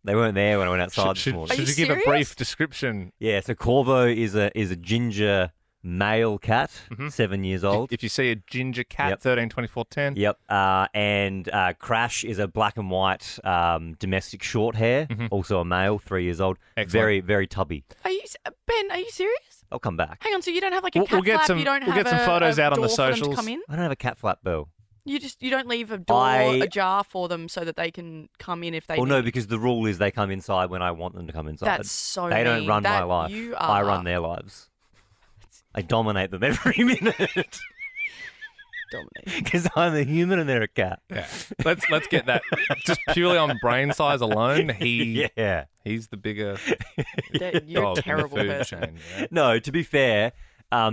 They weren't there when I went outside this morning. Should you you give a serious? brief description? Yeah, so Corvo is a ginger male cat, 7 years old. If you see a ginger cat, Yep. 13, 24, 10. Yep. And Crash is a black and white domestic short hair, also a male, 3 years old. Excellent. Very, very tubby. Are you, Ben, are you serious? I'll come back. Hang on, so you don't have like a We'll cat get flap? some- You don't we'll have get some photos out on the door for them to socials. come in? I don't have a cat flap, Bill. You don't leave a door ajar for them so that they can come in if they Well, need. no, because the rule is they come inside when I want them to come inside. That's so They don't mean. run my That life. you I are- run their lives. I dominate them every minute Dominate. because I'm a human and they're a cat. Yeah. Let's get that. Just purely on brain size alone, Yeah. he's the bigger You're dog a terrible in the food person. chain. Yeah. No, to be fair,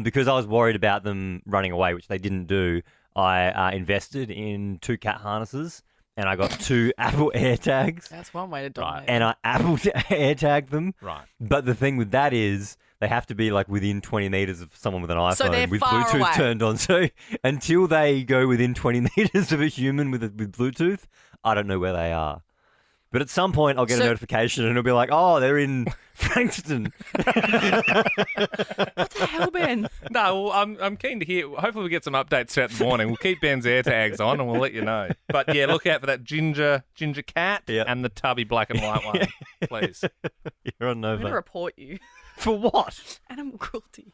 because I was worried about them running away, which they didn't do, I invested in 2 cat harnesses and I got 2 Apple AirTags That's one way to dominate. and I Apple AirTagged them. Right. But the thing with that is they have to be like within 20 meters of someone with an iPhone So they're with far Bluetooth away. turned on. So until they go within 20 meters of a human with Bluetooth, I don't know where they are. But at some point, I'll get a So- notification and it'll be like, oh, they're in Frankston. What the hell, Ben? No, well, I'm keen to hear. Hopefully, we get some updates throughout the morning. We'll keep Ben's AirTags on, and we'll let you know. But yeah, look out for that ginger cat Yep. and the tubby black and white one, please. You're on I'm going to Nova. report you. For what? Animal cruelty.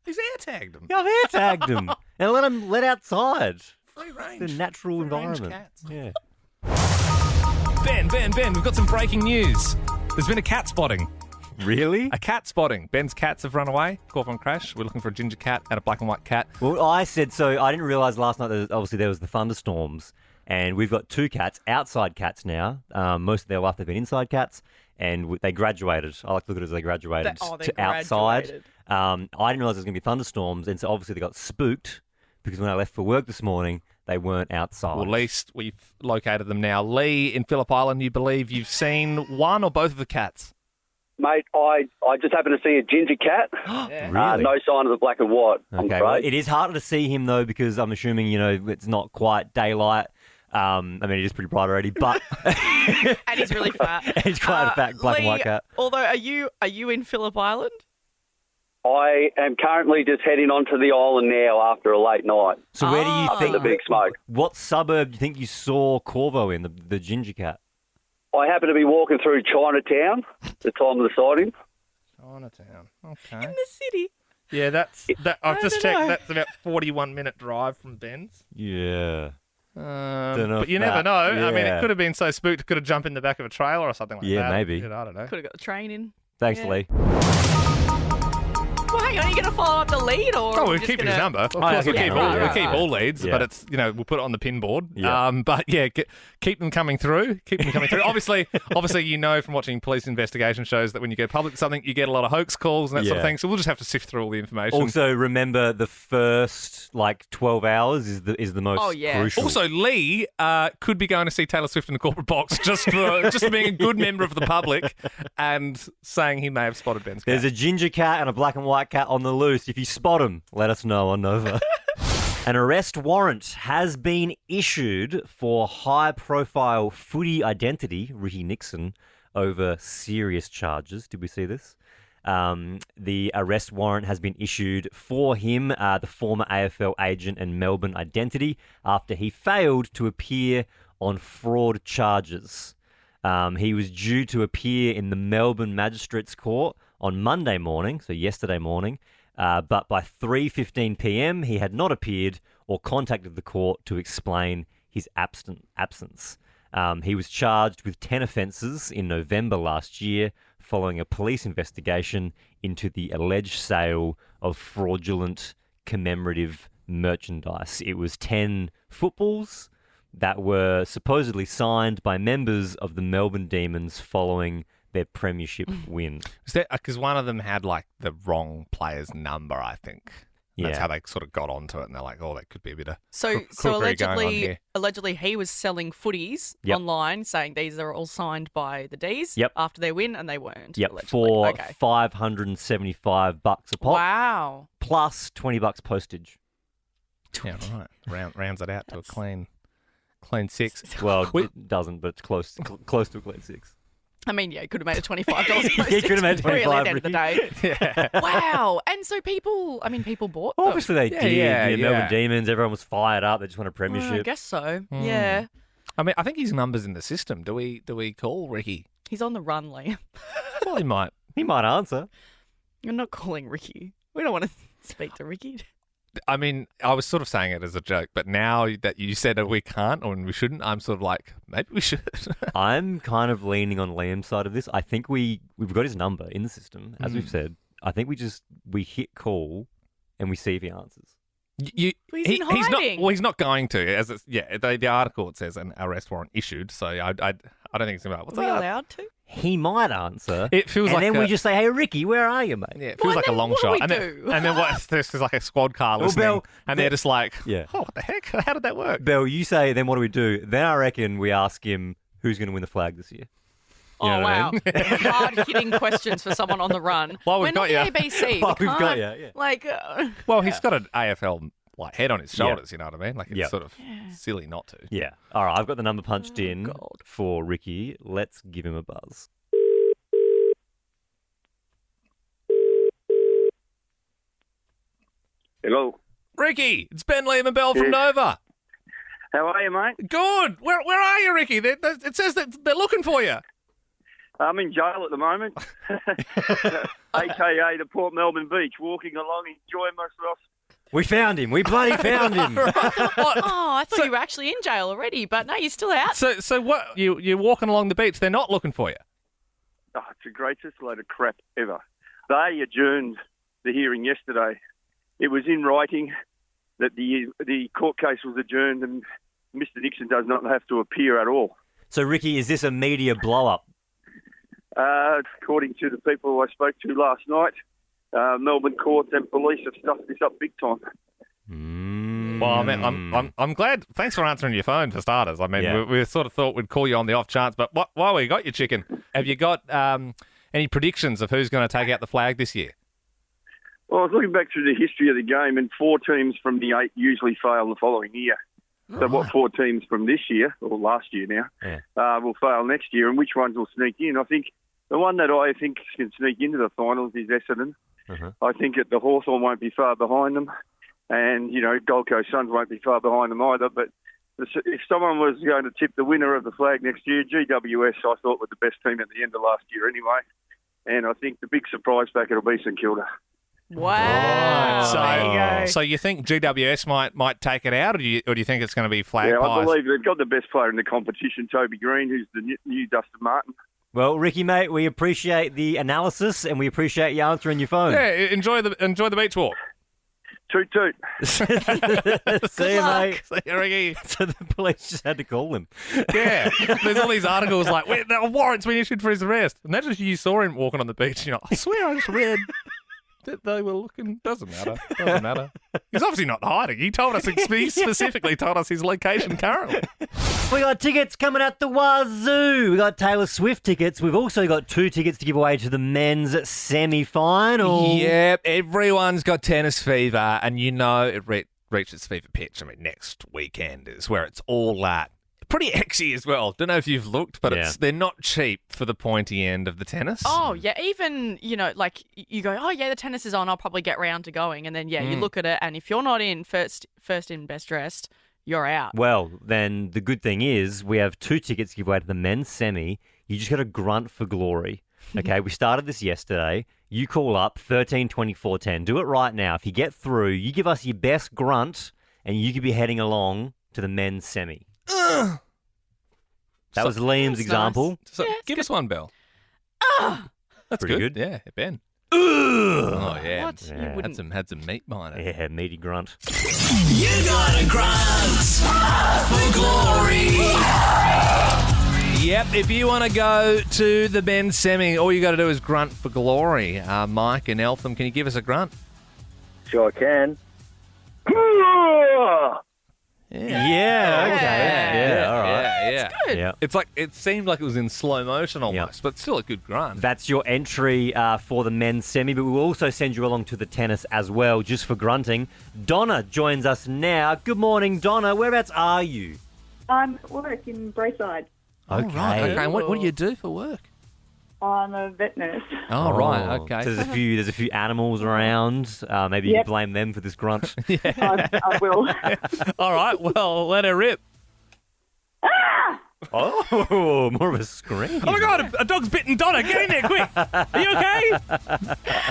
He's AirTagged them. Yeah, I've AirTagged them. And let them let outside. Free range. The natural Free range environment. cats. Yeah. Ben, we've got some breaking news. There's been a cat spotting. Really? A cat spotting. Ben's cats have run away. Corvo and Crash. We're looking for a ginger cat and a black and white cat. Well, I said so. I didn't realise last night that obviously there was the thunderstorms, and we've got 2 cats, outside cats now. Most of their life they've been inside cats, and they graduated. I like to look at it as they graduated They to outside. graduated. I didn't realise there was going to be thunderstorms, and so obviously they got spooked because when I left for work this morning, they weren't outside. Well, at least we've located them now. Lee, in Phillip Island, you believe you've seen one or both of the cats? Mate, I just happened to see a ginger cat. Really? No sign of the black and white, I'm Okay, well, afraid. it is harder to see him though because I'm assuming it's not quite daylight. I mean, it is pretty bright already, but And he's really fat. he's quite a fat black and Lee, white cat. Although, are you in Phillip Island? I am currently just heading onto the island now after a late night. So where do you Oh. think The big smoke. What suburb do you think you saw Corvo in, the ginger cat? I happen to be walking through Chinatown at the time of the sighting. Chinatown. Okay. In the city. Yeah, that. I've just don't checked. know. That's about 41-minute drive from Ben's. Yeah. But if you never that- know. I mean, yeah. it could have been so spooked, it could have jumped in the back of a trailer or something like Yeah, that. maybe. You know, I don't know. Could have got the train in. Thanks, Yeah. Lee. Well, hang on, are you going to follow up the lead or? Oh, are we'll we just keep his gonna- number. Of Oh, course, we'll yeah, keep right, all, right, we'll keep right. all leads, Yeah. but it's we'll put it on the pin board. Yeah. But yeah, keep them coming through. Keep them coming through. Obviously, you know from watching police investigation shows that when you go public with something, you get a lot of hoax calls and that sort of Yeah. thing. So we'll just have to sift through all the information. Also, remember the first 12 hours is the most Oh, yeah. crucial. Also, Lee could be going to see Taylor Swift in the corporate box just for being a good member of the public and saying he may have spotted Ben's cat. There's a ginger cat and a black and white cat on the loose. If you spot them, let us know on Nova. An arrest warrant has been issued for high-profile footy identity, Ricky Nixon, over serious charges. Did we see this? The arrest warrant has been issued for him, the former AFL agent and Melbourne identity, after he failed to appear on fraud charges. He was due to appear in the Melbourne Magistrates Court on Monday morning, so yesterday morning, but by 3:15 p.m. he had not appeared or contacted the court to explain his absence. He was charged with 10 offences in November last year following a police investigation into the alleged sale of fraudulent commemorative merchandise. It was 10 footballs that were supposedly signed by members of the Melbourne Demons following their premiership win. Because one of them had like the wrong player's number, I think. That's how they sort of got onto it, and they're like, "Oh, that could be a bit of crookery going on here." Allegedly, he was selling footies online, saying these are all signed by the D's after their win, and they weren't. Yep, allegedly. for $575 a pop. Wow, plus $20 postage. Yeah, right. Rounds it out to a clean 6. Well, it doesn't, but it's close to a clean 6. I mean, yeah, he could have made a $25 postage. He could have made $25. Really, at the end of the day. Yeah. Wow. And so people bought them. Obviously they did. Melbourne Demons, everyone was fired up. They just won a premiership. I guess so. Yeah. I mean, I think his number's in the system. Do we call Ricky? He's on the run, Liam. Well, he might. He might answer. You're not calling Ricky. We don't want to speak to Ricky. I mean, I was sort of saying it as a joke, but now that you said that we can't or we shouldn't, I'm sort of like, maybe we should. I'm kind of leaning on Liam's side of this. I think we've got his number in the system, as we've said. I think we hit call and we see if he answers. He's in hiding. He's not going to. The article, it says an arrest warrant issued, so I don't think it's about. Are we allowed to? He might answer. It feels and then we just say, "Hey, Ricky, where are you, mate?" Yeah, it feels like a long shot. And then what? There's like a squad car listening, and they're just like, "Oh, what the heck? How did that work?" Belle, you say, then what do we do? Then I reckon we ask him who's going to win the flag this year. You know wow. Hard-hitting questions for someone on the run. Well, we've got you. ABC. Well, we've got you, yeah. Like, well, he's got an AFL head on his shoulders, you know what I mean? Like, it's sort of silly not to. Yeah. All right, I've got the number punched in for Ricky. Let's give him a buzz. Hello. Ricky, it's Ben, Liam and Belle from Nova. How are you, mate? Good. Where are you, Ricky? It says that they're looking for you. I'm in jail at the moment, a.k.a. the Port Melbourne Beach, walking along, enjoying myself. We found him. We bloody found him. I thought you were actually in jail already, but no, you're still out. So what? You're walking along the beach. They're not looking for you. Oh, it's the greatest load of crap ever. They adjourned the hearing yesterday. It was in writing that the court case was adjourned and Mr. Nixon does not have to appear at all. So, Ricky, is this a media blow-up? According to the people I spoke to last night, Melbourne courts and police have stuffed this up big time. Well, I mean, I'm glad. Thanks for answering your phone for starters. I mean, we sort of thought we'd call you on the off chance, but while we got you, chicken, have you got any predictions of who's going to take out the flag this year? Well, I was looking back through the history of the game, and 4 teams from the 8 usually fail the following year. So what 4 teams from this year, or last year now, will fail next year, and which ones will sneak in? I think the one that I think can sneak into the finals is Essendon. I think that the Hawthorn won't be far behind them, and, Gold Coast Suns won't be far behind them either. But if someone was going to tip the winner of the flag next year, GWS, I thought, were the best team at the end of last year anyway. And I think the big surprise packet will be St Kilda. Wow. So you think GWS might take it out, or do you think it's going to be flag pies? I believe they've got the best player in the competition, Toby Green, who's the new Dustin Martin. Well, Ricky, mate, we appreciate the analysis and we appreciate you answering your phone. Yeah, enjoy the beach walk. Toot toot. See you, mate. See you, Ricky. So the police just had to call him. Yeah. There's all these articles like, there are warrants being issued for his arrest. Imagine if you saw him walking on the beach. I swear I just read that they were looking. Doesn't matter. He's obviously not hiding. He specifically told us his location currently. We got tickets coming at the wazoo. We got Taylor Swift tickets. We've also got 2 tickets to give away to the men's semi-final. Yep, everyone's got tennis fever, and it reaches fever pitch. I mean, next weekend is where it's all at. Pretty exy as well. Don't know if you've looked, but they're not cheap for the pointy end of the tennis. Oh, yeah. Even, like you go, oh, yeah, the tennis is on. I'll probably get round to going. And then, you look at it. And if you're not in first in best dressed, you're out. Well, then the good thing is we have 2 tickets to give away to the men's semi. You just got to grunt for glory. Okay, we started this yesterday. You call up 13 24 10. Do it right now. If you get through, you give us your best grunt and you could be heading along to the men's semi. That was Liam's example. Nice. So give us one, Belle. That's pretty good. Yeah, Ben. Oh, yeah. What? Yeah. Had some meat behind it. Yeah, meaty grunt. You got a grunt for glory. Yep, if you want to go to the Ben Semi, all you got to do is grunt for glory. Mike and Eltham, can you give us a grunt? Sure can. Yeah, okay. Yeah, all right. Yeah. Good. Yeah. It's like it seemed like it was in slow motion almost, but still a good grunt. That's your entry for the men's semi, but we will also send you along to the tennis as well, just for grunting. Donna joins us now. Good morning, Donna. Whereabouts are you? I'm at work in Braeside. Okay. Right. Okay. And what do you do for work? I'm a vet nurse. Oh, right. Okay. So there's a few animals around. Maybe you can blame them for this grunt. I will. All right. Well, let her rip. Oh, more of a scream. Oh my God! A dog's bitten Donna. Get in there quick. Are you okay?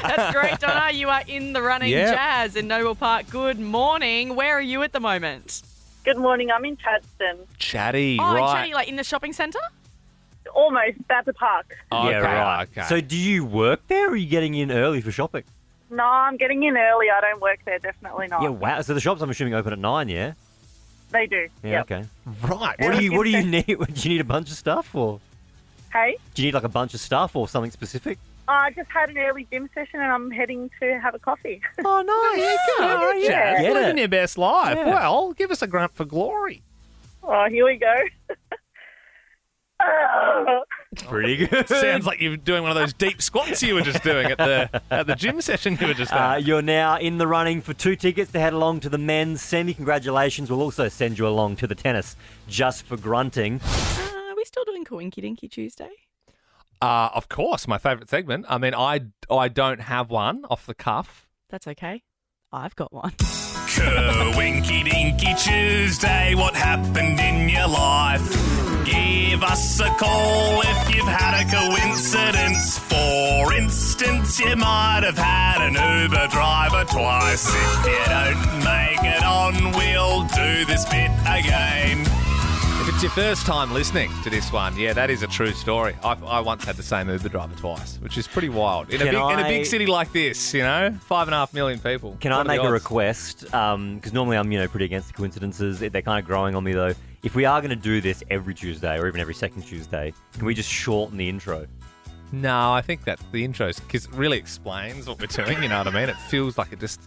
That's great, Donna. You are in the running. Yep. Jazz in Noble Park. Good morning. Where are you at the moment? Good morning. I'm in Chadstone. Chatty. Oh, right. Chatty, like in the shopping centre? Almost at the park. Okay, Yeah, right. Okay. So do you work there, or are you getting in early for shopping? No, I'm getting in early. I don't work there. Definitely not. Yeah, wow. So the shops, I'm assuming, open at 9, yeah? They do. Yeah, Yep. okay. Right. What do you need? Do you need a bunch of stuff, or Hey, do you need like a bunch of stuff or something specific? I just had an early gym session and I'm heading to have a coffee. Oh, nice. Yeah, good. All right, Yeah. Jazz. Get Living it. your best life. Yeah. Well, give us a grunt for glory. Oh, here we go. Pretty good. Sounds like you're doing one of those deep squats you were just doing at the gym session you were just at. You're now in the running for 2 tickets to head along to the men's semi. Congratulations. We'll also send you along to the tennis just for grunting. Are we still doing Coinkidinki Tuesday? Of course, my favourite segment. I mean, I don't have one off the cuff. That's okay. I've got one. Coinkidinki Tuesday, what happened in your life? Give us a call if you've had a coincidence. For instance, you might have had an Uber driver twice. If you don't make it on, we'll do this bit again. If it's your first time listening to this one, yeah, that is a true story. I once had the same Uber driver twice, which is pretty wild. In a big city like this, 5.5 million people. Can I make a request? Because normally I'm, pretty against the coincidences. They're kind of growing on me, though. If we are going to do this every Tuesday or even every second Tuesday, can we just shorten the intro? No, I think that the intro really explains what we're doing, you know what I mean? It feels like it just...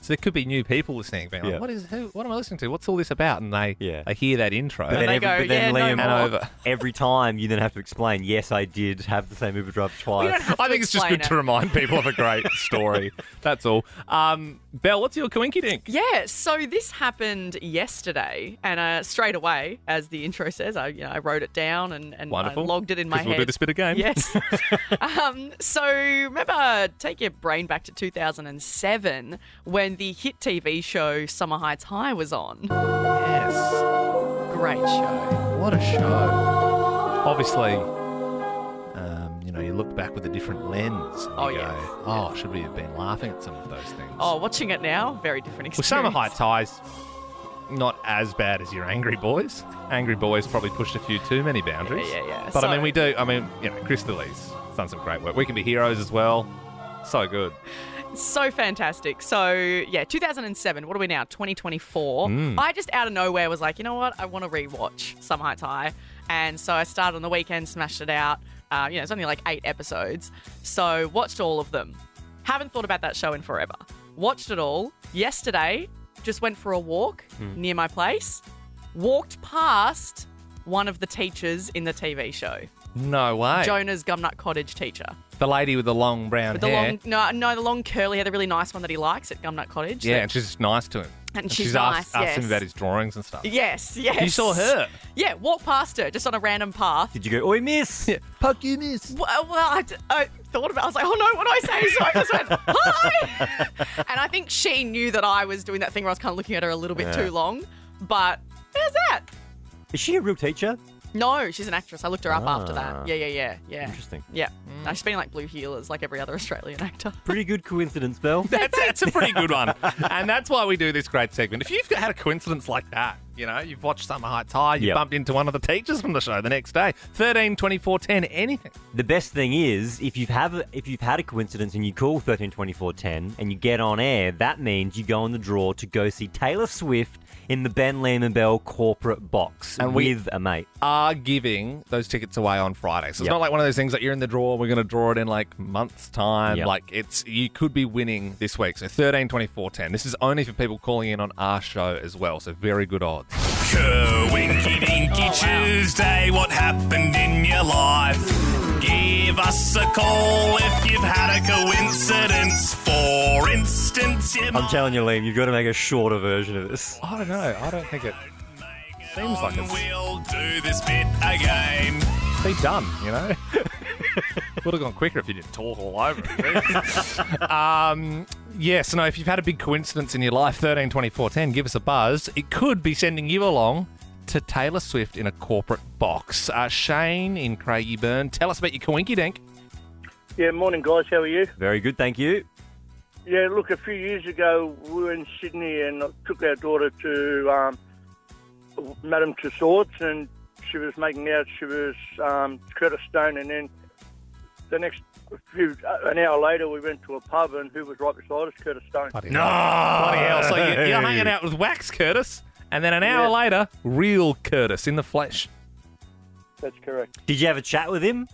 So there could be new people listening, being like, what am I listening to? What's all this about? And they hear that intro. But then, Liam, every time you then have to explain, yes, I did have the same Uber driver twice. I think it's just good to remind people of a great story. That's all. Belle, what's your coinkydink? Yeah, so this happened yesterday, and straight away, as the intro says, I wrote it down and I logged it in my head. We'll do this bit again. Yes. So remember, take your brain back to 2007 when the hit TV show Summer Heights High was on. Yes. Great show. What a show. Obviously, you look back with a different lens. And you go, should we have been laughing at some of those things? Oh, watching it now, very different experience. Well, Summer Heights High's not as bad as your Angry Boys. Angry Boys probably pushed a few too many boundaries. Yeah. But we do. Chris Lilly's done some great work. We Can Be Heroes as well. So good. So fantastic. So, 2007. What are we now? 2024. I just out of nowhere was like, you know what? I want to rewatch Summer Heights High. And so I started on the weekend, smashed it out. It's only like 8 episodes. So watched all of them. Haven't thought about that show in forever. Watched it all. Yesterday, just went for a walk near my place. Walked past one of the teachers in the TV show. No way. Jonah's Gumnut Cottage teacher. The lady with the long brown hair. The long curly hair, the really nice one that he likes at Gumnut Cottage. Yeah, and she's just nice to him. And she's nice, asked yes. him about his drawings and stuff. Yes. You saw her? Yeah, walked past her just on a random path. Did you go, oi, miss? Yeah. Puck you, miss. Well, I thought about it. I was like, oh, no, what do I say? So I just went, hi. And I think she knew that I was doing that thing where I was kind of looking at her a little bit too long. But there's that. Is she a real teacher? No, she's an actress. I looked her up after that. Yeah. Interesting. Yeah. No, she's been like blue heelers like every other Australian actor. Pretty good coincidence, Belle. That's a pretty good one. And that's why we do this great segment. If you've had a coincidence like that, you know, you've watched Summer Heights High, you bumped into one of the teachers from the show the next day, 13, 24, 10, anything. The best thing is, if you've had a coincidence and you call 13, 24, 10 and you get on air, that means you go in the draw to go see Taylor Swift in the Ben Lehman Belle corporate box and with a mate. Are giving those tickets away on Friday. So it's not like one of those things that you're in the draw, we're going to draw it in like months' time. Yep. Like you could be winning this week. So 13, 24, 10. This is only for people calling in on our show as well. So very good odds. Coinkidinki Tuesday, what happened in your life? Give us a call if you've had a coincidence. For instance, I'm telling you, Liam, you've got to make a shorter version of this. I don't know. I don't think it seems like it's... We'll do this bit again. Be done, you know? Would have gone quicker if you didn't talk all over it. Yes, no, if you've had a big coincidence in your life, 13, 24, 10, give us a buzz. It could be sending you along to Taylor Swift in a corporate box. Shane in Craigieburn, tell us about your coinkydink. Yeah, morning, guys. How are you? Very good, thank you. Yeah, look, a few years ago, we were in Sydney and I took our daughter to Madame Tussauds and she was making out she was Curtis Stone, and then an hour later we went to a pub and who was right beside us? Curtis Stone. Bloody hell. So you're hanging out with Wax Curtis, and then an hour later, real Curtis in the flesh. That's correct. Did you have a chat with him?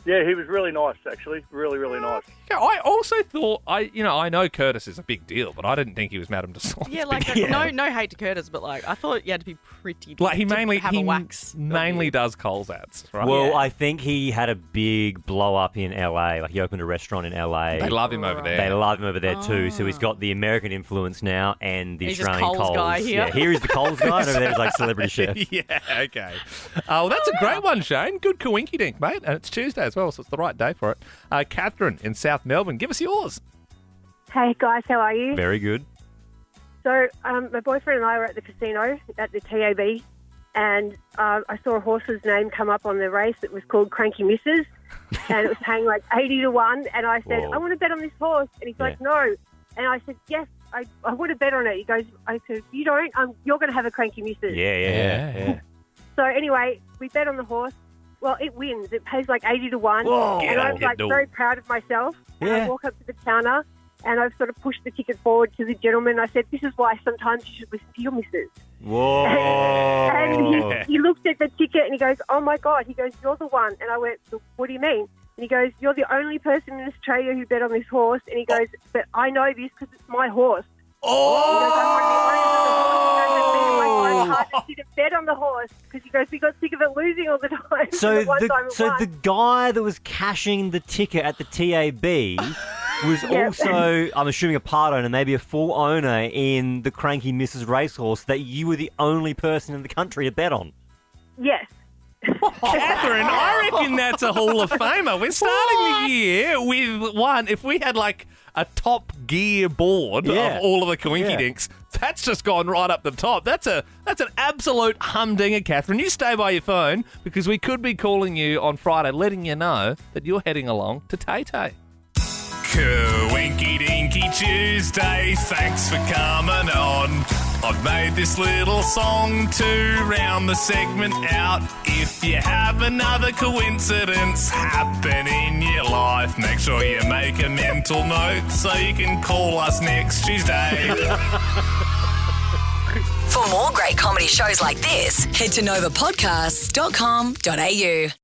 Yeah, he was really nice, actually. Really, really nice. Yeah, I also thought, I know Curtis is a big deal, but I didn't think he was Madame Tussauds. Yeah, like no hate to Curtis, but like I thought you had to be pretty. Like he mainly have a wax. mainly does Coles ads, right? Well, I think he had a big blow up in LA. Like he opened a restaurant in LA. They love him over there. They love him over there too. So he's got the American influence now and the He's Australian just Coles guy here. Yeah, here is the Coles guy, and over there is like celebrity chef. Yeah, okay. Well, that's a great one, Shane. Good coinkydink, mate. And it's Tuesday as well, so it's the right day for it. Catherine in South Melbourne, give us yours. Hey guys, how are you? Very good. So my boyfriend and I were at the casino at the TAB, and I saw a horse's name come up on the race. It was called Cranky Misses, and it was paying like 80 to 1. And I said, I want to bet on this horse. And he's like, no. And I said, yes, I want to bet on it. He goes, I said, you don't. You're going to have a Cranky Misses. Yeah. So anyway, we bet on the horse. Well, it wins. It pays like 80 to 1. Whoa. And I was like very proud of myself. And I Yeah. walk up to the counter and I've sort of pushed the ticket forward to the gentleman. I said, this is why sometimes you should listen to your missus. Whoa. And he looked at the ticket and he goes, oh my God. He goes, you're the one. And I went, what do you mean? And he goes, you're the only person in Australia who bet on this horse. And he goes, but I know this because it's my horse. Oh! He goes, I'm one of the owners of the horse. I didn't bet on the horse because he goes, we got sick of it losing all the time. So the the guy that was cashing the ticket at the TAB was also, I'm assuming, a part owner, maybe a full owner in the Cranky Mrs. Racehorse that you were the only person in the country to bet on. Yes. Catherine, I reckon that's a Hall of Famer. We're starting the year with one. If we had like a Top Gear board of all of the coinkydinks, that's just gone right up the top. That's an absolute humdinger, Catherine. You stay by your phone because we could be calling you on Friday, letting you know that you're heading along to Tay Tay. Coinkidinki Tuesday, thanks for coming on. I've made this little song to round the segment out. If you have another coincidence happen in your life, make sure you make a mental note so you can call us next Tuesday. For more great comedy shows like this, head to novapodcasts.com.au.